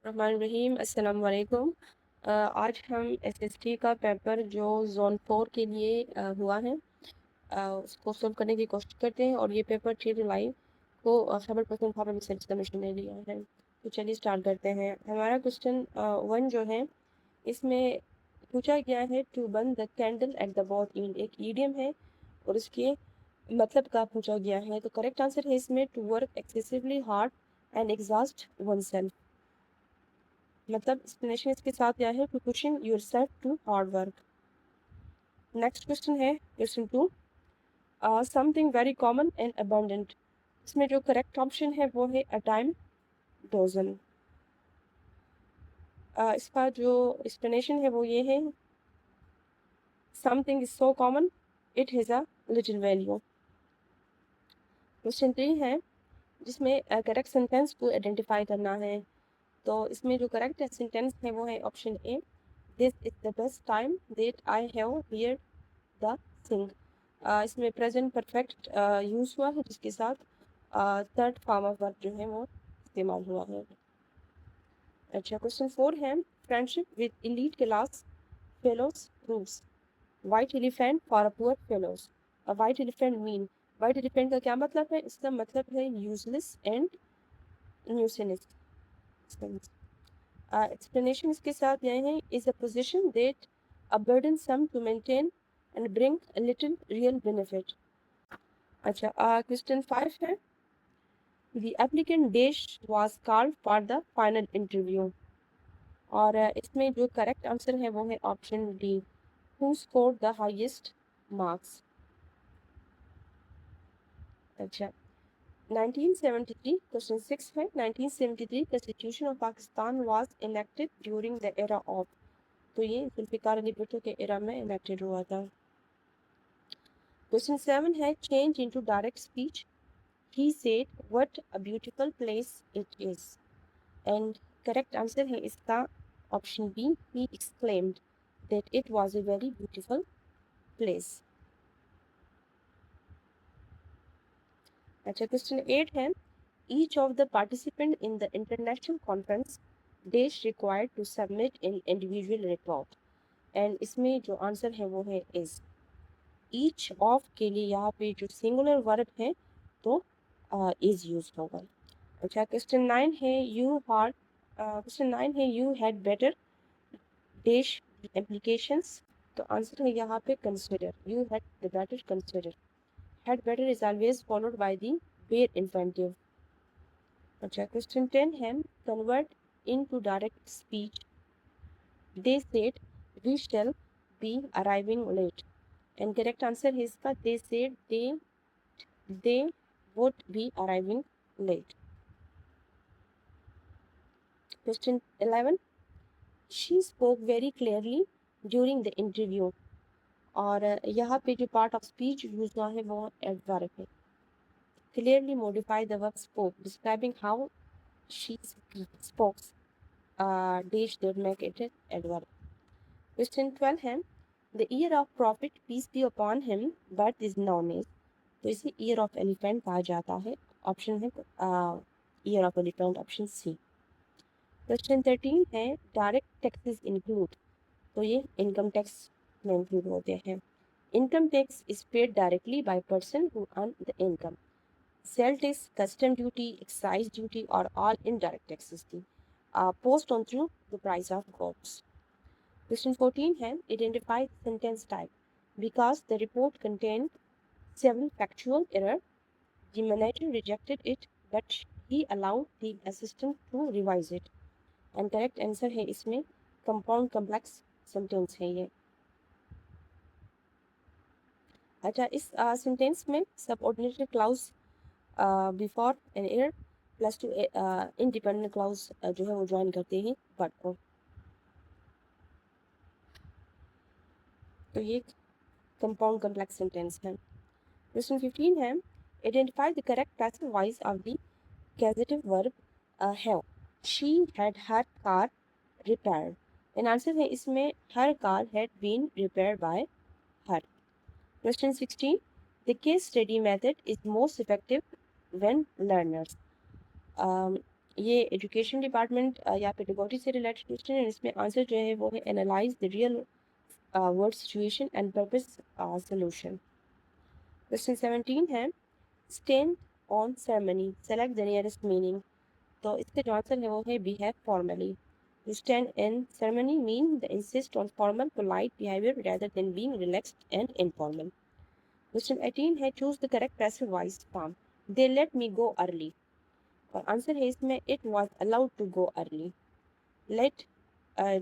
रहमान रहीम अस्सलाम वालेकुम। आज हम एसएसटी का पेपर जो जोन 4 के लिए हुआ है उसको सॉल्व करने की कोशिश करते हैं और ये पेपर 3 जुलाई को खैबर पख्तूनख्वा रिसर्च कमीशन ने लिया है। तो चलिए स्टार्ट करते हैं। हमारा क्वेश्चन 1 जो है इसमें पूछा गया है to burn the candle at the both end, एक ईडियम है और इसके मतलब का पूछा गया है। तो करेक्ट आंसर है इसमें to work excessively hard and exhaust one, मतलब एक्सप्लेनेशन इसके साथ क्या है to pushing yourself too hard work. Next question है question 2, something very common and abundant. इसमें जो करेक्ट ऑप्शन है वो है अ टाइम डोजन। इसका जो एक्सप्लेनेशन है वो ये है something is so common it has a little value. Question 3 है जिसमें करेक्ट सेंटेंस को आइडेंटिफाई करना है। तो इसमें जो करेक्ट सेंटेंस है वो है option A, this is the best time that I have here the thing. इसमें प्रेजेंट परफेक्ट यूज हुआ है जिसके साथ थर्ड फॉर्म ऑफ वर्ब जो है वो इस्तेमाल हुआ है। अच्छा, क्वेश्चन 4 है friendship with elite class fellows proves white elephant for a poor fellows. White elephant mean, white elephant का क्या मतलब है? इसका मतलब है यूजलेस एंड न्यूसेंस। एक्सप्लेनेशन इसके साथ यह है is a position that a burdensome to maintain and bring a little real benefit. अच्छा, क्वेश्चन 5 है the applicant dash was called for the final interview. और इसमें जो करेक्ट आंसर है वो है option D, who scored the highest marks. अच्छा, 1973 question 6 है 1973 constitution of Pakistan was enacted during the era of. तो ये जुल्फिकार अली भुट्टो के एरा में इनेक्टेड हुआ था। क्वेश्चन 7 है change into direct speech. He said, "What a beautiful place it is." And correct answer है इसका option B. He exclaimed that it was a very beautiful place. अच्छा, क्वेश्चन 8 है each of the participant in the international conference dash required to submit an individual report. And इसमें जो answer है वो है is. each of के लिए यहाँ पे जो सिंगुलर वर्ब है तो is यूज होगा। अच्छा, क्वेश्चन 9 है you had better dash applications. तो आंसर है यहाँ पे consider, you had the better consider. Had better is always followed by the bare infinitive. अच्छा, क्वेश्चन 10 है convert into direct speech. They said we shall be arriving late. And correct answer है इसका they said they would be arriving late. Question 11, she spoke very clearly during the interview. और यहाँ पे जो part of speech use हुआ है वो adverb है। Clearly modify the verb spoke describing how she spokes dash that make it adverb. Question 12 है the year of prophet peace be upon him but is known as. तो इसे year of elephant कहा जाता है। Option है year of elephant, option C. Question 13 है direct taxes include. तो ये इनकम टैक्स में इंक्लूड होते हैं। Income tax is paid directly by person who earn the income. Sale tax, custom duty, excise duty और ऑल इनडायरेक्ट टैक्सेस थी post on through the price of goods. Question 14 है identify sentence type because the report contain several factual error. The manager rejected it, but he allowed the assistant to revise it. And correct answer है इसमें compound complex sentence है ये। अच्छा, इस sentence में subordinate clause before an air plus two independent clause जो है वो ज्वाइन करते हैं वर्ब को। तो ये कंपाउंड कॉम्प्लेक्स सेंटेंस है। क्वेश्चन 15 है identify the correct passive voice of the causative verb have. She had her car repaired. And answer है इसमें her car had been repaired by her. Question 16. The case study method is most effective when learners. ये education department या pedagogy से related question है। इसमें answer जो है वो है analyse the real word situation and purpose solution. Question 17 है stand on ceremony select the nearest meaning. तो इसका जो आंसर है वो है behave formally. To stand in ceremony mean the insist on formal, polite behavior rather than being relaxed and informal. Question 18 है choose the correct passive voice form. They let me go early. और answer है इसमें it was allowed to go early. Let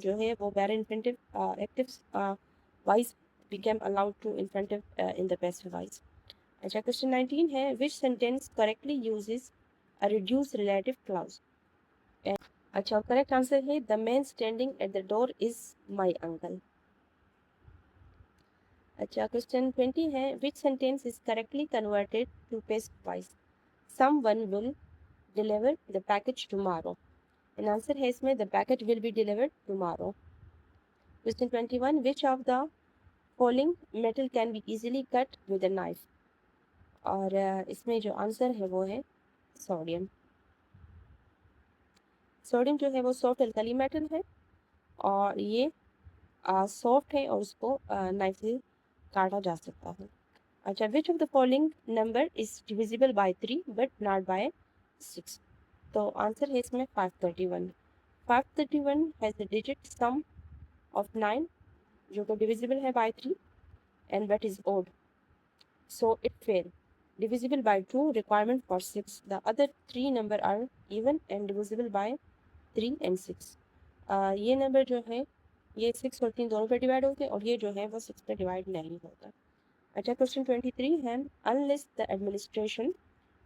जो है वो bare infinitive active voice became allowed to infinitive in the passive voice. अच्छा question 19 है which sentence correctly uses a reduced relative clause. अच्छा correct answer है the man standing at the door is my uncle. अच्छा question 20 है which sentence is correctly converted to passive voice. Someone will deliver the package tomorrow. And answer है इसमें the package will be delivered tomorrow. Question 21 which of the following metal can be easily cut with a knife. और इसमें जो answer है वो है sodium. Sodium जो है वो सॉफ्ट अल्कली मेटल है और ये सॉफ्ट है और उसको नाइफ से काटा जा सकता है। अच्छा which of the following number is divisible by 3 but not by 6। तो आंसर है इसमें 531। 531 has the digit sum of 9 जो कि डिविजिबल है by 3 and but is odd so it fail. Divisible by 2 requirement for 6. The other 3 number are even and divisible by 3 and 6. ये number जो है ये 6 और 3 दोनों पे डिवाइड होते हैं और ये जो है वो 6 पे डिवाइड नहीं होता। अच्छा क्वेश्चन 23 है unless the administration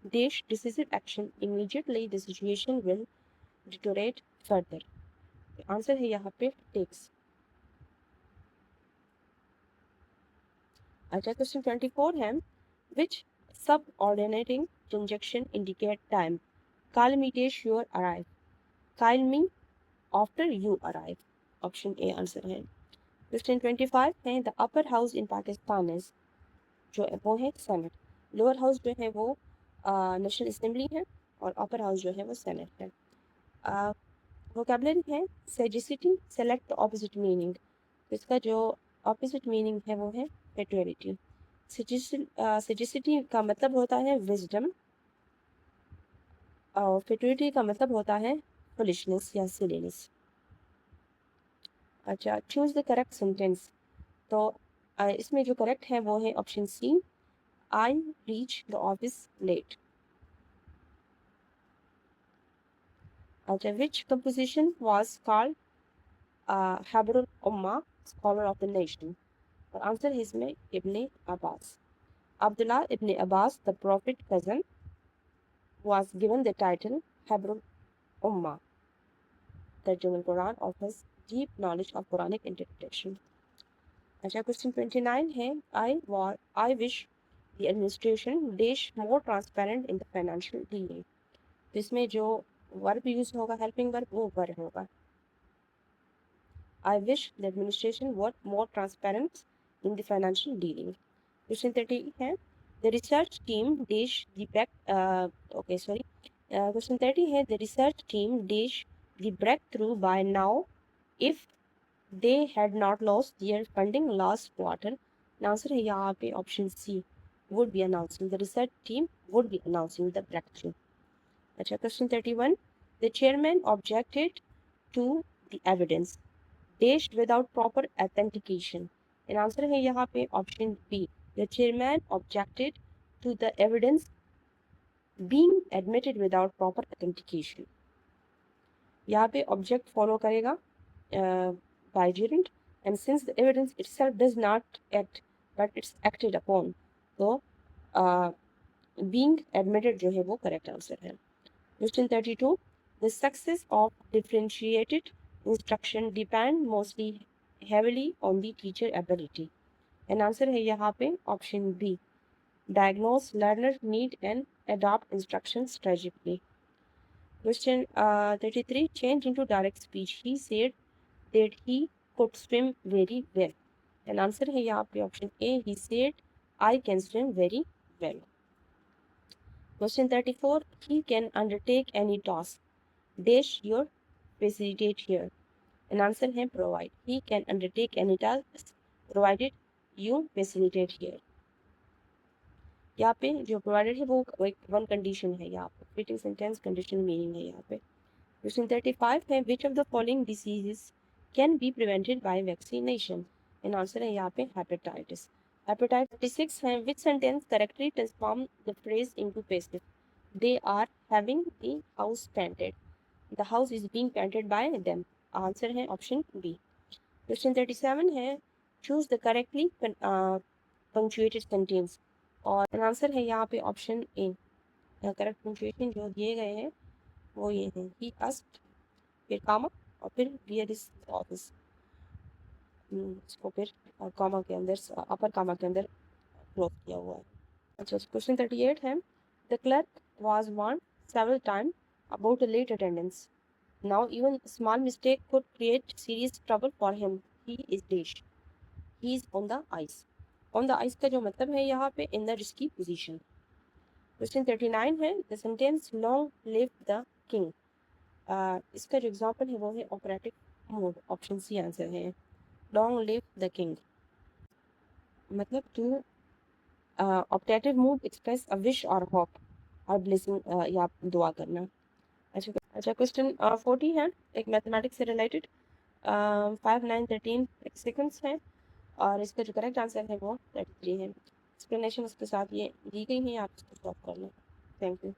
dash decisive action immediately the situation will deteriorate further. Answer है यहाँ पे टेक्स। अच्छा क्वेश्चन 24 है which subordinating conjunction indicate time. Call me dash your arrive. Call me after you arrive. Option A answer है। Question 25 है the upper house in Pakistan is जो वो है सेनेट। लोअर हाउस जो है वो नेशनल असेंबली है और अपर हाउस जो है वो सेनेट है। वोकेबलरी है सेजिसिटी सेलेक्ट द ऑपोजिट मीनिंग। तो इसका जो ऑपोजिट मीनिंग है वो है फेटुअलिटी। सेजिसिटी का मतलब होता है विजडम और फेटुअलिटी का मतलब होता है फुलिशनेस या सिलीनेस। अच्छा चूज द करेक्ट सेंटेंस। तो इसमें जो करेक्ट है वो है option C I reach the office late. अच्छा विच कंपोजिशन वाज कॉल्ड हब्रुल उम्मा स्कॉलर ऑफ द नेशन। और आंसर है इसमें Ibn Abbas. Abdullah ibn Abbas, the Prophet cousin, was given the title Habrul Ummah. The German Quran offers deep knowledge of Quranic interpretation. अच्छा question 29 है I wish the administration dash more transparent in the financial dealing. तो इसमें जो verb use होगा helping verb वो verb होगा। I wish the administration were more transparent in the financial dealing. Question 30 है the research team dash the question 30 है the research team dash the breakthrough by now if they had not lost their funding last quarter. Answer है यहाँ पे option C would be announcing the research team would be announcing the breakthrough. अच्छा question 31 the chairman objected to the evidence dash without proper authentication. And answer है यहाँ पे option B the chairman objected to the evidence being admitted without proper authentication. यहाँ पे object follow करेगा by gerund and since the evidence itself does not act but it's acted upon तो being admitted जो है वो correct answer है। Question 32 the success of differentiated instruction depend mostly heavily on the teacher ability. And answer है यहाँ पे option B diagnose learner need and adopt instructions strategically. Question 33 change into direct speech. He said that he could swim very well. And answer है यहाँ पे option A he said I can swim very well. Question 34 he can undertake any task. dash your facilitate here? An answer है provide. He can undertake any task provided you facilitate here. यहाँ पे जो provided है वो एक one condition है यहाँ पे. Fitting sentence conditional meaning है यहाँ पे. Question 35 है which of the following diseases can be prevented by vaccination? An answer है यहाँ पे hepatitis. Hepatitis 36 है which sentence correctly transform the phrase into passive? They are having the house painted. The house is being painted by them. Answer है option B. Question 37 है choose the correctly punctuated sentence. और answer है यहाँ पे option A. Correct punctuation जो दिए गए हैं वो ये है ही asked फिर कामा और फिर वेयर इज ऑफिस. इसको फिर कामा के अंदर अपर कामा के अंदर क्लोज किया हुआ है. अच्छा क्वेश्चन 38 है the clerk was warned several times about a late attendance. Now even small mistake could create serious trouble for him. He is dash. He is on the ice. On the ice का जो मतलब है यहाँ पे in the risky position. Question 39 है the sentence long live the king. इसका जो example है वो है operative mode. Option C answer है. लॉन्ग लिव द किंग मतलब to operative mode express a wish और होप और ब्लेसिंग या दुआ करना. अच्छा क्वेश्चन 40 है एक मैथमेटिक्स से रिलेटेड. 5 9 13 सेकंड्स है और इसका जो करेक्ट आंसर है वो 33 है. एक्सप्लेनेशन उसके साथ ये दी गई है आप इसको सॉल्व कर लें. Thank you.